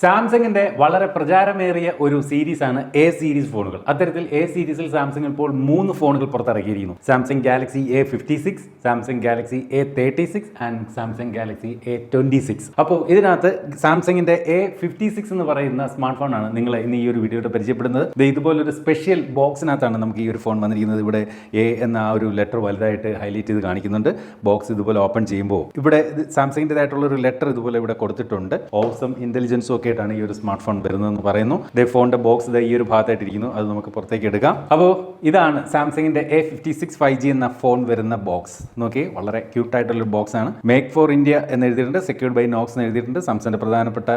സാംസങ്ങിന്റെ വളരെ പ്രചാരമേറിയ ഒരു സീരീസാണ് എ സീരീസ് ഫോണുകൾ. അത്തരത്തിൽ എ സീരീസിൽ സാംസങ് ഇപ്പോൾ 3 ഫോണുകൾ പുറത്തിറക്കിയിരിക്കുന്നു. Samsung Galaxy A56, Samsung Galaxy A36 and Samsung Galaxy A26. അപ്പോൾ ഇതിനകത്ത് സാംസങ്ങിന്റെ A56 എന്ന് പറയുന്ന സ്മാർട്ട് ഫോണാണ് നിങ്ങളെ ഇന്ന് ഈ ഒരു വീഡിയോയിൽ പരിചയപ്പെടുന്നത്. ഇതുപോലൊരു സ്പെഷ്യൽ ബോക്സിനകത്താണ് നമുക്ക് ഈ ഒരു ഫോൺ വന്നിരിക്കുന്നത്. ഇവിടെ എ എന്ന ആ ഒരു ലെറ്റർ വലുതായിട്ട് ഹൈലൈറ്റ് ചെയ്ത് കാണിക്കുന്നുണ്ട്. ബോക്സ് ഇതുപോലെ ഓപ്പൺ ചെയ്യുമ്പോൾ ഇവിടെ സാംസങ്ങിൻ്റെതായിട്ടുള്ള ഒരു ലെറ്റർ ഇതുപോലെ ഇവിടെ കൊടുത്തിട്ടുണ്ട്. ഓസം ഇന്റലിജൻസും ഒക്കെ ആയിട്ടാണ് ഈ ഒരു സ്മാർട്ട് ഫോൺ വരുന്നതെന്ന് പറയുന്നു. ഫോണിന്റെ ബോക്സ് ഈ ഒരു ഭാഗത്തായിട്ടിരിക്കുന്നു. അത് നമുക്ക് പുറത്തേക്ക് എടുക്കാം. അപ്പോൾ ഇതാണ് സാംസങ്ങിന്റെ A56 5G എന്ന ഫോൺ വരുന്ന ബോക്സ്. നോക്കി, വളരെ ക്യൂട്ടായിട്ടുള്ളൊരു ബോക്സ് ആണ്. മേക്ക് ഫോർ ഇന്ത്യ എന്ന് എഴുതിയിട്ടുണ്ട്, സെക്യൂർഡ് ബൈ നോക്സ് എന്ന് എഴുതിയിട്ടുണ്ട്. സാംസങ്ങിന്റെ പ്രധാനപ്പെട്ട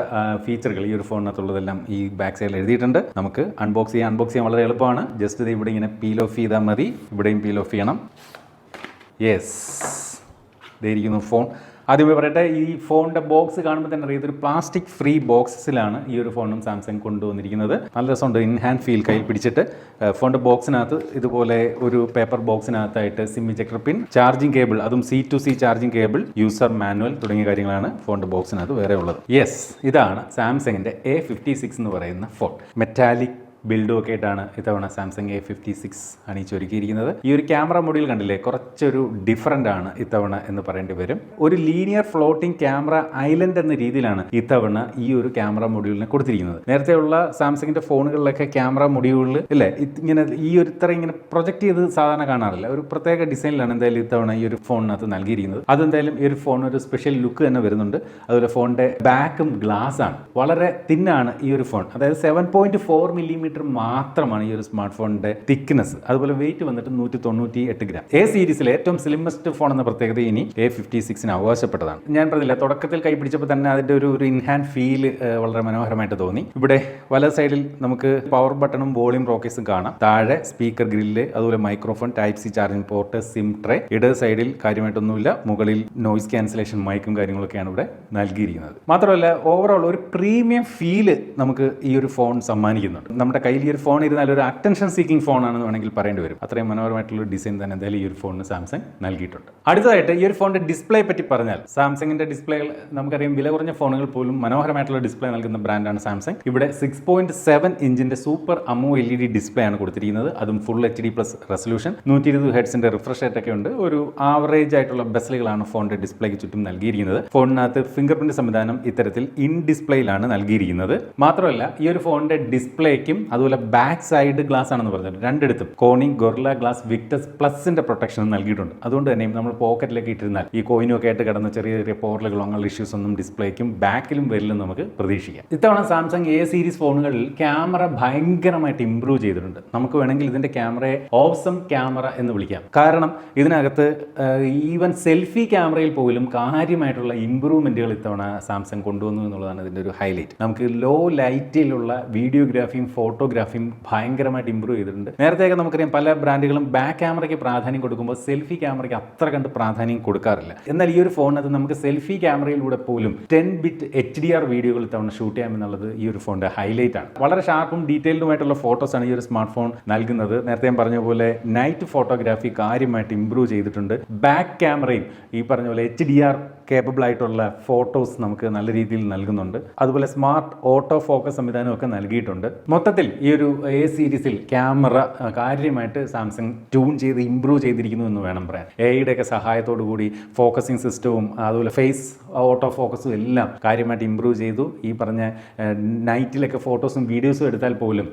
ഫീച്ചറുകൾ ഈ ഒരു ഫോണിനകത്തുള്ളതെല്ലാം ഈ ബാക്ക് സൈഡിൽ എഴുതിയിട്ടുണ്ട്. നമുക്ക് അൺബോക്സ് ചെയ്യാൻ വളരെ എളുപ്പമാണ്. ജസ്റ്റ് ഇവിടെ ഇങ്ങനെ പീൽ ഓഫ് ചെയ്താൽ മതി. ഇവിടെയും പീൽ ഓഫ് ചെയ്യണം. യെസ്, ഇതായിരിക്കുന്നു ഫോൺ. ആദ്യമേ പറയട്ടെ, ഈ ഫോണിന്റെ ബോക്സ് കാണുമ്പോൾ തന്നെ അറിയാം, ഇതൊരു പ്ലാസ്റ്റിക് ഫ്രീ ബോക്സിലാണ് ഈ ഒരു ഫോണും സാംസങ് കൊണ്ടുവന്നിരിക്കുന്നത്. നല്ല രസമുണ്ട്, ഇൻ ഹാൻഡ് ഫീൽ കയ്യിൽ പിടിച്ചിട്ട്. ഫോണിന്റെ ബോക്സിനകത്ത് ഇതുപോലെ ഒരു പേപ്പർ ബോക്സിനകത്തായിട്ട് സിം ഇജക്ടർ പിൻ, ചാർജിങ് കേബിൾ, അതും C2C charging cable, user manual തുടങ്ങിയ കാര്യങ്ങളാണ് ഫോണിന്റെ ബോക്സിനകത്ത് വേറെ ഉള്ളത്. യെസ്, ഇതാണ് സാംസങ്ങിന്റെ A56 എന്ന് പറയുന്ന ഫോൺ. മെറ്റാലിക് ബിൽഡും ഒക്കെ ആയിട്ടാണ് ഇത്തവണ സാംസങ് A56 അണിയിച്ചൊരുക്കിയിരിക്കുന്നത്. ഈ ഒരു ക്യാമറ മൊഡ്യൂൾ കണ്ടില്ലേ, കുറച്ചൊരു ഡിഫറൻ്റ് ആണ് ഇത്തവണ എന്ന് പറയേണ്ടി വരും. ഒരു ലീനിയർ ഫ്ലോട്ടിംഗ് ക്യാമറ ഐലൻഡ് എന്ന രീതിയിലാണ് ഇത്തവണ ഈ ഒരു ക്യാമറ മൊഡ്യൂളിനെ കൊടുത്തിരിക്കുന്നത്. നേരത്തെയുള്ള സാംസങ്ങിന്റെ ഫോണുകളിലൊക്കെ ക്യാമറ മൊഡ്യൂളിൽ ഇല്ലേ ഇങ്ങനെ ഈ ഒരു ഇത്ര ഇങ്ങനെ പ്രൊജക്ട് ചെയ്ത് സാധാരണ കാണാറില്ല. ഒരു പ്രത്യേക ഡിസൈനിലാണ് എന്തായാലും ഇത്തവണ ഈ ഒരു ഫോണിനകത്ത് നൽകിയിരിക്കുന്നത്. അതെന്തായാലും ഈ ഒരു ഫോൺ ഒരു സ്പെഷ്യൽ ലുക്ക് തന്നെ വരുന്നുണ്ട്. അതുപോലെ ഫോണിന്റെ ബാക്കും ഗ്ലാസ് ആണ്, വളരെ തിന്നാണ് ഈ ഒരു ഫോൺ. അതായത് 7.4 മില്ലിമീറ്റർ മാത്രമാണ് ഈ ഒരു സ്മാർട്ട് ഫോണിന്റെ തിക്നെസ്. അതുപോലെ വെയിറ്റ് വന്നിട്ട് 198 ഗ്രാം. എ സീരീസിലെ ഏറ്റവും സ്ലിമ്മസ്റ്റ് ഫോൺ എന്ന പ്രത്യേകത ഇനി A56 അവകാശപ്പെട്ടതാണ്. ഞാൻ പറഞ്ഞില്ല, തുടക്കത്തിൽ കൈ പിടിച്ചപ്പോൾ തന്നെ അതിന്റെ ഒരു ഇൻഹാൻഡ് ഫീൽ വളരെ മനോഹരമായിട്ട് തോന്നി. ഇവിടെ വല സൈഡിൽ നമുക്ക് പവർ ബട്ടണും വോളിയം റോക്കേഴ്സും കാണാം. താഴെ സ്പീക്കർ ഗ്രില്ല്, അതുപോലെ microphone, Type-C charging port, sim tray. ഇടത് സൈഡിൽ കാര്യമായിട്ടൊന്നുമില്ല. മുകളിൽ നോയിസ് ക്യാൻസലേഷൻ മൈക്കും കാര്യങ്ങളൊക്കെയാണ് ഇവിടെ നൽകിയിരിക്കുന്നത്. മാത്രമല്ല, ഓവറോൾ ഒരു പ്രീമിയം ഫീല് നമുക്ക് ഈ ഒരു ഫോൺ സമ്മാനിക്കുന്നുണ്ട്. നമ്മുടെ കയ്യിൽ ഈ ഒരു ഫോൺ ഇരുന്നാൽ ഒരു അറ്റൻഷൻ സീക്കിംഗ് ഫോൺ ആണെന്ന് വേണമെങ്കിൽ പറയേണ്ടി വരും. അത്രയും മനോഹരമായിട്ടുള്ള ഡിസൈൻ തന്നെ എന്തായാലും ഈ ഒരു ഫോണിന് സാംസങ് നൽകിയിട്ടുണ്ട്. അടുത്തതായിട്ട് ഈ ഒരു ഫോണിന്റെ ഡിസ്പ്ലേ പറ്റി പറഞ്ഞാൽ, സാംസങ്ങിന്റെ ഡിസ്പ്ലേകൾ നമുക്കറിയാം, വില കുറഞ്ഞ ഫോണുകൾ പോലും മനോഹരമായിട്ടുള്ള ഡിസ്പ്ലേ നൽകുന്ന ബ്രാൻഡാണ് സാംസങ്. ഇവിടെ 6.7 ഇഞ്ചിന്റെ സൂപ്പർ അമോ LED ഡിസ്പ്ലേ ആണ് കൊടുത്തിരിക്കുന്നത്. അതും ഫുൾ HD+ റെസൊല്യൂഷൻ, 120 ഹെർട്സിന്റെ റിഫ്രഷ് റേറ്റ് ഒക്കെ ഉണ്ട്. ഒരു ആവറേജ് ആയിട്ടുള്ള ബെസലുകളാണ് ഫോണിന്റെ ഡിസ്പ്ലേക്ക് ചുറ്റും നൽകിയിരിക്കുന്നത്. ഫോണിനകത്ത് ഫിംഗർ പ്രിന്റ് സംവിധാനം ഇത്തരത്തിൽ ഇൻ ഡിസ്പ്ലേയിലാണ് നൽകിയിരിക്കുന്നത്. മാത്രമല്ല, ഈ ഒരു ഫോണിന്റെ ഡിസ്പ്ലേക്കും അതുപോലെ ബാക്ക് സൈഡ് ഗ്ലാസ് ആണെന്ന് പറഞ്ഞത് രണ്ടിടത്തും കോണിംഗ് ഗൊറില്ല ഗ്ലാസ് വിക്ടസ് പ്ലസിന്റെ പ്രൊട്ടക്ഷൻ നൽകിയിട്ടുണ്ട്. അതുകൊണ്ട് തന്നെ നമ്മൾ പോക്കറ്റിലേക്ക് ഇട്ടിരുന്നാൽ ഈ കോയിനും ഒക്കെ ആയിട്ട് കിടന്ന ചെറിയ ചെറിയ പോറലുകളോ അങ്ങനെയുള്ള ഇഷ്യൂസ് ഒന്നും ഡിസ്പ്ലേക്കും ബാക്കിലും വരില്ലെന്ന് നമുക്ക് പ്രതീക്ഷിക്കാം. ഇത്തവണ സാംസങ് A സീരീസ് ഫോണുകളിൽ ക്യാമറ ഭയങ്കരമായിട്ട് ഇംപ്രൂവ് ചെയ്തിട്ടുണ്ട്. നമുക്ക് വേണമെങ്കിൽ ഇതിന്റെ ക്യാമറയെ ഓസം ക്യാമറ എന്ന് വിളിക്കാം. കാരണം ഇതിനകത്ത് ഈവൻ സെൽഫി ക്യാമറയിൽ പോലും കാര്യമായിട്ടുള്ള ഇംപ്രൂവ്മെന്റുകൾ ഇത്തവണ സാംസങ് കൊണ്ടുവന്നു എന്നുള്ളതാണ് ഇതിന്റെ ഒരു ഹൈലൈറ്റ്. നമുക്ക് ലോ ലൈറ്റിലുള്ള വീഡിയോഗ്രാഫിയും ഫോട്ടോഗ്രാഫിയും ഭയങ്കരമായിട്ട് ഇംപ്രൂവ് ചെയ്തിട്ടുണ്ട്. നേരത്തെയൊക്കെ നമുക്കറിയാം, പല ബ്രാൻഡുകളും ബാക്ക് ക്യാമറയ്ക്ക് പ്രാധാന്യം കൊടുക്കുമ്പോൾ സെൽഫി ക്യാമറയ്ക്ക് അത്ര കണ്ട് പ്രാധാന്യം കൊടുക്കാറില്ല. എന്നാൽ ഈ ഒരു ഫോണിനകത്ത് നമുക്ക് സെൽഫി ക്യാമറയിലൂടെ പോലും 10 ബിറ്റ് HDR വീഡിയോകൾ തവണ ഷൂട്ട് ചെയ്യാമെന്നുള്ളത് ഈ ഒരു ഫോണിന്റെ ഹൈലൈറ്റ് ആണ്. വളരെ ഷാർപ്പും ഡീറ്റെയിൽഡുമായിട്ടുള്ള ഫോട്ടോസ് ആണ് ഈ ഒരു സ്മാർട്ട് ഫോൺ നൽകുന്നത്. നേരത്തെ ഞാൻ പറഞ്ഞ പോലെ നൈറ്റ് ഫോട്ടോഗ്രാഫി കാര്യമായിട്ട് ഇംപ്രൂവ് ചെയ്തിട്ടുണ്ട്. ബാക്ക് ക്യാമറയും ഈ പറഞ്ഞ പോലെ HDR കേപ്പബിൾ ആയിട്ടുള്ള ഫോട്ടോസ് നമുക്ക് നല്ല രീതിയിൽ നൽകുന്നുണ്ട്. അതുപോലെ സ്മാർട്ട് ഓട്ടോ ഫോക്കസ് സംവിധാനം ഒക്കെ നൽകിയിട്ടുണ്ട്. മൊത്തത്തിൽ ഈ ഒരു A സീരീസിൽ ക്യാമറ കാര്യമായിട്ട് സാംസങ് ട്യൂൺ ചെയ്ത് ഇംപ്രൂവ് ചെയ്തിരിക്കുന്നു എന്ന് വേണം പറയാൻ. AI ഒക്കെ സഹായത്തോടു കൂടി ഫോക്കസിങ് സിസ്റ്റവും അതുപോലെ ഫേസ് ഓട്ടോ ഫോക്കസും എല്ലാം കാര്യമായിട്ട് ഇംപ്രൂവ് ചെയ്തു. ഈ പറഞ്ഞ നൈറ്റിലൊക്കെ ഫോട്ടോസും വീഡിയോസും എടുത്താൽ പോലും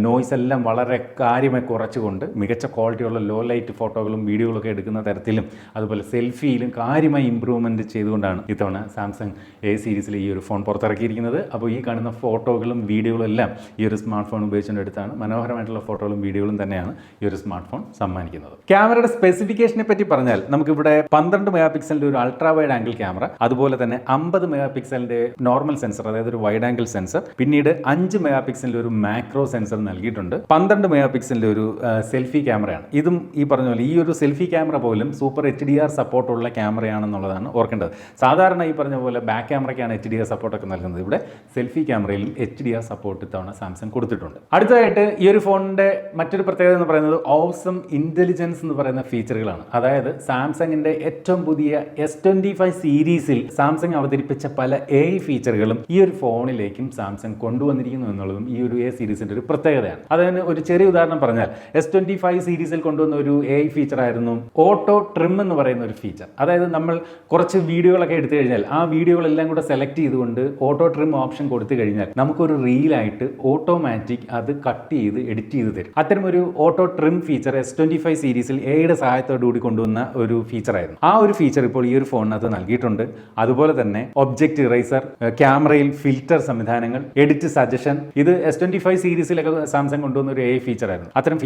നോയ്സ് എല്ലാം വളരെ കാര്യമായി കുറച്ചുകൊണ്ട് മികച്ച ക്വാളിറ്റിയുള്ള ലോ ലൈറ്റ് ഫോട്ടോകളും വീഡിയോകളൊക്കെ എടുക്കുന്ന തരത്തിലും അതുപോലെ സെൽഫിയിലും കാര്യമായി ഇംപ്രൂവ്മെൻറ്റ് ചെയ്തുകൊണ്ടാണ് ഇത്തവണ സാംസങ് A സീരീസിൽ ഈ ഒരു ഫോൺ പുറത്തിറക്കിയിരിക്കുന്നത്. അപ്പോൾ ഈ കാണുന്ന ഫോട്ടോകളും വീഡിയോകളും എല്ലാം ഈ ഒരു സ്മാർട്ട് ഫോൺ ഉപയോഗിച്ചുകൊണ്ട് എടുത്താണ്. മനോഹരമായിട്ടുള്ള ഫോട്ടോകളും വീഡിയോകളും തന്നെയാണ് ഈ ഒരു സ്മാർട്ട് ഫോൺ സമ്മാനിക്കുന്നത്. ക്യാമറയുടെ സ്പെസിഫിക്കേഷനെ പറ്റി പറഞ്ഞാൽ, നമുക്കിവിടെ 12 മെഗാ പിക്സലിന്റെ ഒരു അൾട്രാ വൈഡ് ആംഗിൾ ക്യാമറ, അതുപോലെ തന്നെ 50 മെഗാ പിക്സലിന്റെ നോർമൽ സെൻസർ, അതായത് ഒരു വൈഡ് ആംഗിൾ സെൻസർ, പിന്നീട് 5 മെഗാ പിക്സലിന്റെ ഒരു മാക്രോ സെൻസർ നൽകിയിട്ടുണ്ട്. 12 മെഗാ പിക്സലിന്റെ ഒരു സെൽഫി ക്യാമറയാണ്. ഇതും ഈ പറഞ്ഞ പോലെ ഈ ഒരു സെൽഫി ക്യാമറ പോലും സൂപ്പർ HDR സപ്പോർട്ടുള്ള ക്യാമറയാണെന്നുള്ളതാണ് ഓർക്കേണ്ടത്. ശ്രദ്ധിക്കേണ്ടത്. സാധാരണ ഈ പറഞ്ഞ പോലെ ബാക്ക് ക്യാമറയ്ക്കാണ് HDR സപ്പോർട്ടൊക്കെ നൽകുന്നത്. ഇവിടെ സെൽഫി ക്യാമറയിലും HDR സപ്പോർട്ട് ഇത്തവണ സാംസങ് കൊടുത്തിട്ടുണ്ട്. അടുത്തതായിട്ട് ഈ ഒരു ഫോണിൻ്റെ മറ്റൊരു പ്രത്യേകത എന്ന് പറയുന്നത് ഓസം ഇൻ്റലിജൻസ് എന്ന് പറയുന്ന ഫീച്ചറുകളാണ്. അതായത് സാംസങ്ങിൻ്റെ ഏറ്റവും പുതിയ S25 സീരീസിൽ സാംസങ് അവതരിപ്പിച്ച പല AI ഫീച്ചറുകളും ഈ ഒരു ഫോണിലേക്കും സാംസങ് കൊണ്ടുവന്നിരിക്കുന്നു എന്നുള്ളതും ഈ ഒരു A സീരീസിൻ്റെ ഒരു പ്രത്യേകതയാണ്. അതിന് ഒരു ചെറിയ ഉദാഹരണം പറഞ്ഞാൽ S25 സീരീസിൽ കൊണ്ടുവന്ന ഒരു AI ഫീച്ചർ ആയിരുന്നു ഓട്ടോ ട്രിം എന്ന് പറയുന്ന ഒരു ഫീച്ചർ. അതായത് നമ്മൾ കുറച്ച് വീഡിയോകളൊക്കെ എടുത്തു കഴിഞ്ഞാൽ ആ വീഡിയോകളെല്ലാം കൂടെ സെലക്ട് ചെയ്തുകൊണ്ട് ഓട്ടോ ട്രിം ഓപ്ഷൻ കൊടുത്തു കഴിഞ്ഞാൽ നമുക്കൊരു റീലായിട്ട് ഓട്ടോമാറ്റിക് അത് കട്ട് ചെയ്ത് എഡിറ്റ് ചെയ്ത് തരും. അത്തരം ഒരു ഓട്ടോ ട്രിം ഫീച്ചർ S25 സീരീസിൽ എയുടെ സഹായത്തോടുകൂടി കൊണ്ടുവന്ന ഒരു ഫീച്ചറായിരുന്നു. ആ ഒരു ഫീച്ചർ ഇപ്പോൾ ഈ ഒരു ഫോണിനകത്ത് നൽകിയിട്ടുണ്ട്. അതുപോലെ തന്നെ ഒബ്ജക്റ്റ് ഇറേസർ, ക്യാമറയിൽ ഫിൽറ്റർ സംവിധാനങ്ങൾ, എഡിറ്റ് സജഷൻ, ഇത് S25 സീരീസിലൊക്കെ സാംസങ് കൊണ്ടുവന്ന ഒരു AI ഫീച്ചറായിരുന്നു. അത്തരം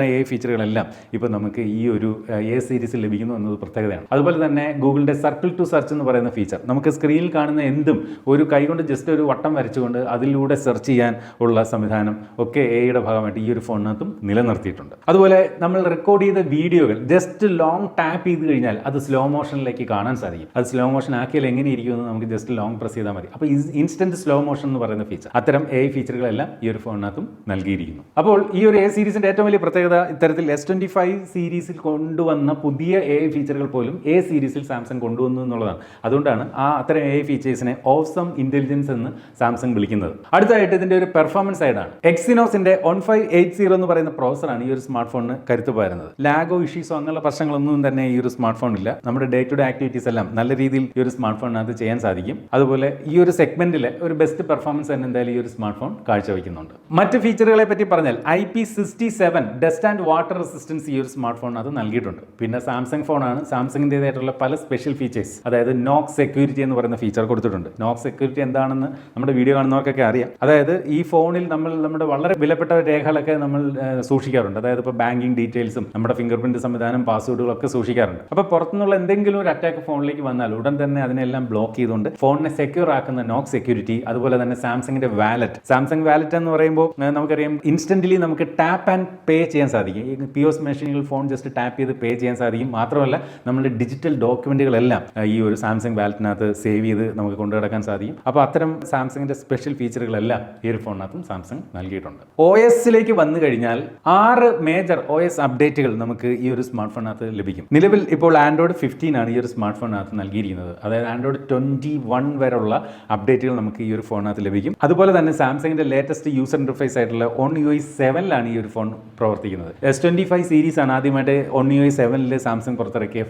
AI ഫീച്ചറുകളെല്ലാം ഇപ്പോൾ നമുക്ക് ഈ ഒരു A സീരീസിൽ ലഭിക്കുന്നു എന്നത് പ്രത്യേകതയാണ്. അതുപോലെ തന്നെ ഗൂഗിളിൻ്റെ സർക്കിൾ ടു സെർച്ച് എന്ന് പറയുന്ന ഫീച്ചർ, നമുക്ക് സ്ക്രീനിൽ കാണുന്ന എന്തും ഒരു കൈകൊണ്ട് ജസ്റ്റ് ഒരു വട്ടം വരച്ചുകൊണ്ട് അതിലൂടെ സെർച്ച് ചെയ്യാൻ ഉള്ള സംവിധാനം ഒക്കെ എയുടെ ഭാഗമായിട്ട് ഈ ഒരു ഫോണിനകത്തും നിലനിർത്തിയിട്ടുണ്ട്. അതുപോലെ നമ്മൾ റെക്കോർഡ് ചെയ്ത വീഡിയോകൾ ജസ്റ്റ് ലോങ് ടാപ്പ് ചെയ്ത് കഴിഞ്ഞാൽ അത് സ്ലോ മോഷനിലേക്ക് കാണാൻ സാധിക്കും. അത് സ്ലോ മോഷൻ ആക്കിയാൽ എങ്ങനെ ഇരിക്കുമെന്ന് നമുക്ക് ജസ്റ്റ് ലോങ് പ്രസ് ചെയ്താൽ മതി. അപ്പോൾ ഇൻസ്റ്റന്റ് സ്ലോ മോഷൻ എന്ന് പറയുന്ന ഫീച്ചർ, അത്തരം AI ഫീച്ചറുകളെല്ലാം ഈ ഒരു ഫോണിനകത്തും നൽകിയിരിക്കുന്നു. അപ്പോൾ ഈ ഒരു A സീരീസിന്റെ ഏറ്റവും വലിയ പ്രത്യേകത ഇത്തരത്തിൽ S25 സീരീസിൽ കൊണ്ടുവന്ന പുതിയ AI ഫീച്ചറുകൾ പോലും A സീരീസിൽ സാംസങ് കൊണ്ടുവന്നു എന്നുള്ളതാണ്. അതുകൊണ്ടാണ് അത്തരം AI ഫീച്ചേഴ്സിനെ ഓസം ഇന്റലിജൻസ് എന്ന് സാംസങ് വിളിക്കുന്നത്. അടുത്തതായിട്ട് ഇതിന്റെ ഒരു പെർഫോമൻസ് സൈഡാണ്. എക്സിനോസിന്റെ 1580 എന്ന് പറയുന്ന പ്രോസറാണ് ഈ ഒരു സ്മാർട്ട് ഫോണിന് കരുത്ത് പകരുന്നത്. ലാഗോ ഇഷ്യൂസോ അങ്ങനെയുള്ള പ്രശ്നങ്ങളൊന്നും തന്നെ ഈ ഒരു സ്മാർട്ട് ഫോണില്ല. നമ്മുടെ ഡേ ടു ഡേ ആക്ടിവിറ്റീസ് എല്ലാം നല്ല രീതിയിൽ ഈ ഒരു സ്മാർട്ട് ഫോണിനകത്ത് ചെയ്യാൻ സാധിക്കും. അതുപോലെ ഈ ഒരു സെഗ്മെന്റിലെ ഒരു ബെസ്റ്റ് പെർഫോമൻസ് തന്നെ എന്തായാലും ഈ ഒരു സ്മാർട്ട് ഫോൺ കാഴ്ചവെക്കുന്നുണ്ട്. മറ്റ് ഫീച്ചറുകളെ പറ്റി പറഞ്ഞാൽ IP67 dust and water resistance ഈ ഒരു സ്മാർട്ട് ഫോൺ അത് നൽകിയിട്ടുണ്ട്. പിന്നെ സാംസങ് ഫോണാണ്, സാംസങ്ങിൻ്റെതായിട്ടുള്ള പല സ്പെഷ്യൽ ഫീച്ചേഴ്സ്, അതായത് നോക്ക് സെക്യൂരിറ്റി എന്ന് പറയുന്ന ഫീച്ചർ കൊടുത്തിട്ടുണ്ട്. നോക്ക് സെക്യൂരിറ്റി എന്താണെന്ന് നമ്മുടെ വീഡിയോ കാണുന്നവർക്കൊക്കെ അറിയാം. അതായത് ഈ ഫോണിൽ നമ്മുടെ വളരെ വിലപ്പെട്ട രേഖകളൊക്കെ നമ്മൾ സൂക്ഷിക്കാറുണ്ട്. അതായത് ഇപ്പോൾ ബാങ്കിങ് ഡീറ്റെയിൽസും നമ്മുടെ ഫിംഗർ പ്രിന്റ് സംവിധാനം, പാസ്വേഡുകളൊക്കെ സൂക്ഷിക്കാറുണ്ട്. അപ്പോൾ പുറത്തുനിന്നുള്ള എന്തെങ്കിലും ഒരു അറ്റാക്ക് ഫോണിലേക്ക് വന്നാൽ ഉടൻ തന്നെ അതിനെല്ലാം ബ്ലോക്ക് ചെയ്തുകൊണ്ട് ഫോണിനെ സെക്യൂർ ആക്കുന്ന നോക്ക് സെക്യൂരിറ്റി. അതുപോലെ തന്നെ സാംസങ്ങിന്റെ വാലറ്റ്, സാംസങ് വാലറ്റ് എന്ന് പറയുമ്പോൾ നമുക്കറിയാം ഇൻസ്റ്റന്റ്ലി നമുക്ക് ടാപ്പ് ആൻഡ് പേ ചെയ്യാൻ സാധിക്കും. ഈ POS മെഷീനുകൾ ഫോൺ ജസ്റ്റ് ടാപ്പ് ചെയ്ത് പേ ചെയ്യാൻ സാധിക്കും. മാത്രമല്ല നമ്മുടെ ഡിജിറ്റൽ ഡോക്യുമെന്റുകളെല്ലാം ഈ ഒരു സാംസങ് വാലറ്റിനകത്ത് സേവ് ചെയ്ത് നമുക്ക് കൊണ്ടുനടക്കാൻ സാധിക്കും. അപ്പോൾ അത്തരം സാംസങ്ങിന്റെ സ്പെഷ്യൽ ഫീച്ചറുകളെല്ലാം ഈ ഒരു ഫോണിനകത്തും സാംസങ് നൽകിയിട്ടുണ്ട്. OSലേക്ക് വന്നു കഴിഞ്ഞാൽ 6 മേജർ OS അപ്ഡേറ്റുകൾ നമുക്ക് ഈ ഒരു സ്മാർട്ട് ഫോണിനകത്ത് ലഭിക്കും. നിലവിൽ ഇപ്പോൾ ആൻഡ്രോയിഡ് 15 ആണ് ഈ ഒരു സ്മാർട്ട് ഫോണിനകത്ത് നൽകിയിരിക്കുന്നത്. അതായത് ആൻഡ്രോയിഡ് 21 വരെയുള്ള അപ്ഡേറ്റുകൾ നമുക്ക് ഈ ഒരു ഫോണിനകത്ത് ലഭിക്കും. അതുപോലെ തന്നെ സാംസങ്ങിന്റെ ലേറ്റസ്റ്റ് യൂസർ ഇന്റർഫേസ് ആയിട്ടുള്ള OnUI 7ലാണ് ഈ ഒരു ഫോൺ പ്രവർത്തിക്കുന്നത്. S25 സീരീസ് ആണ് ആദ്യമായിട്ട് OnUI 7ൽ സാംസങ് പുറത്തിറക്കിയ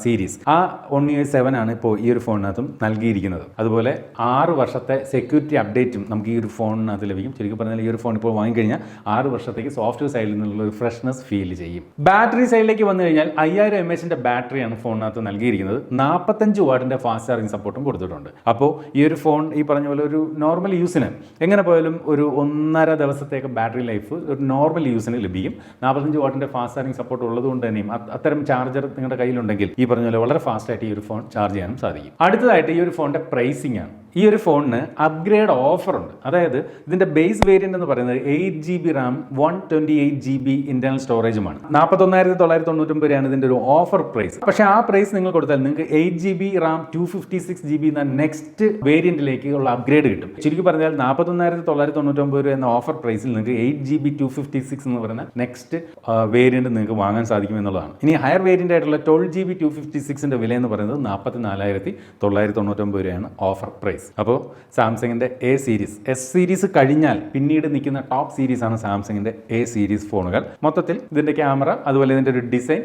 സീരീസ്. ആ OnUI 7 ആണ് ഇപ്പോൾ ഈ ഒരു ഫോണിനകത്തും നൽകിയിരിക്കുന്നത്. അതുപോലെ 6 വർഷത്തെ സെക്യൂരിറ്റി അപ്ഡേറ്റും നമുക്ക് ഈ ഒരു ഫോണിനകത്ത് ലഭിക്കും. ശരിക്കും പറഞ്ഞാൽ ഈ ഒരു ഫോൺ ഇപ്പോൾ വാങ്ങിക്കഴിഞ്ഞാൽ 6 വർഷത്തേക്ക് സോഫ്റ്റ്വെയർ സൈഡിൽ നിന്നുള്ള ഒരു ഫ്രഷ്നെസ് ഫീൽ ചെയ്യും. ബാറ്ററി സൈഡിലേക്ക് വന്നു കഴിഞ്ഞാൽ 5000 mAh ബാറ്ററിയാണ് ഫോണിനകത്ത് നൽകിയിരിക്കുന്നത്. 45 വാട്ടിന്റെ ഫാസ്റ്റ് ചാർജിങ് സപ്പോർട്ടും കൊടുത്തിട്ടുണ്ട്. അപ്പോൾ ഈ ഒരു ഫോൺ ഈ പറഞ്ഞ പോലെ ഒരു നോർമൽ യൂസിന് എങ്ങനെ പോയാലും ഒരു 1.5 ദിവസത്തേക്ക് ബാറ്ററി ലൈഫ് ഒരു നോർമൽ യൂസിന് ലഭിക്കും. 45 വാട്ടിന്റെ ഫാസ്റ്റ് ചാർജിങ് സപ്പോർട്ട് ഉള്ളതുകൊണ്ട് തന്നെയും അത്തരം ചാർജർ നിങ്ങളുടെ കയ്യിലുണ്ടെങ്കിൽ ഈ പറഞ്ഞ പോലെ വളരെ ഫാസ്റ്റ് ആയിട്ട് ഈ ഒരു ഫോൺ ചാർജ് ചെയ്യാനും സാധിക്കും. അടുത്തതായിട്ട് ഈ ഒരു ഫോണിന്റെ പ്രൈസിംഗ് ആണ്. ഈ ഒരു ഫോണിന് അപ്ഗ്രേഡ് ഓഫർ ഉണ്ട്. അതായത് ഇതിന്റെ ബേസ് വേരിയന്റ് എന്ന് പറയുന്നത് 8GB RAM 128GB ഇന്റർണൽ സ്റ്റോറേജുമാണ്. 41,999 രൂപയാണ് ഇതിന്റെ ഒരു ഓഫർ പ്രൈസ്. പക്ഷേ ആ പ്രൈസ് നിങ്ങൾ കൊടുത്താൽ നിങ്ങൾക്ക് 8GB RAM 256GB എന്ന നെക്സ്റ്റ് വേരിയന്റിലേക്ക് ഉള്ള അപ്ഗ്രേഡ് കിട്ടും. ചുരുക്കി പറഞ്ഞാൽ 41,999 രൂപ എന്ന ഓഫർ പ്രൈസിൽ നിങ്ങൾക്ക് 8GB 256 എന്ന് പറയുന്ന നെക്സ്റ്റ് വേരിയന്റ് നിങ്ങൾക്ക് വാങ്ങാൻ സാധിക്കും എന്നുള്ളതാണ്. ഇനി ഹയർ വേരിയന്റ് ആയിട്ടുള്ള 12GB 256ന്റെ വില എന്ന് പറയുന്നത് 44,999 രൂപയാണ് ഓഫർ പ്രൈസ്. അപ്പോൾ സാംസങ്ങിന്റെ A സീരീസ്, S സീരീസ് കഴിഞ്ഞാൽ പിന്നീട് നിൽക്കുന്ന ടോപ്പ് സീരീസ് ആണ് സാംസങ്ങിന്റെ A സീരീസ് ഫോണുകൾ. മൊത്തത്തിൽ ഇതിന്റെ ക്യാമറ, അതുപോലെ ഇതിന്റെ ഒരു ഡിസൈൻ,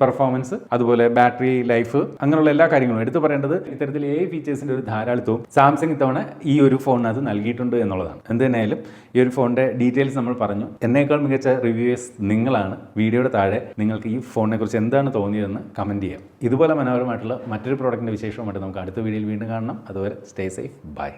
പെർഫോമൻസ്, അതുപോലെ ബാറ്ററി ലൈഫ്, അങ്ങനെയുള്ള എല്ലാ കാര്യങ്ങളും എടുത്തു പറയേണ്ടത് ഇത്തരത്തിൽ AI ഫീച്ചേഴ്സിന്റെ ഒരു ധാരാളിത്തവും സാംസങ് ഇത്തവണ ഈ ഒരു ഫോണിനകത്ത് നൽകിയിട്ടുണ്ട് എന്നുള്ളതാണ്. എന്ത് തന്നെയായാലും ഈ ഒരു ഫോണിന്റെ ഡീറ്റെയിൽസ് നമ്മൾ പറഞ്ഞു. എന്നേക്കാൾ മികച്ച റിവ്യൂവേഴ്സ് നിങ്ങളാണ്. വീഡിയോയുടെ താഴെ നിങ്ങൾക്ക് ഈ ഫോണിനെ കുറിച്ച് എന്താണ് തോന്നിയതെന്ന് കമന്റ് ചെയ്യാം. ഇതുപോലെ മനോഹരമായിട്ടുള്ള മറ്റൊരു പ്രോഡക്റ്റിന്റെ വിശേഷവുമായിട്ട് നമുക്ക് അടുത്ത വീഡിയോയിൽ വീണ്ടും കാണണം. അതുവരെ സ്റ്റേ safe. Bye.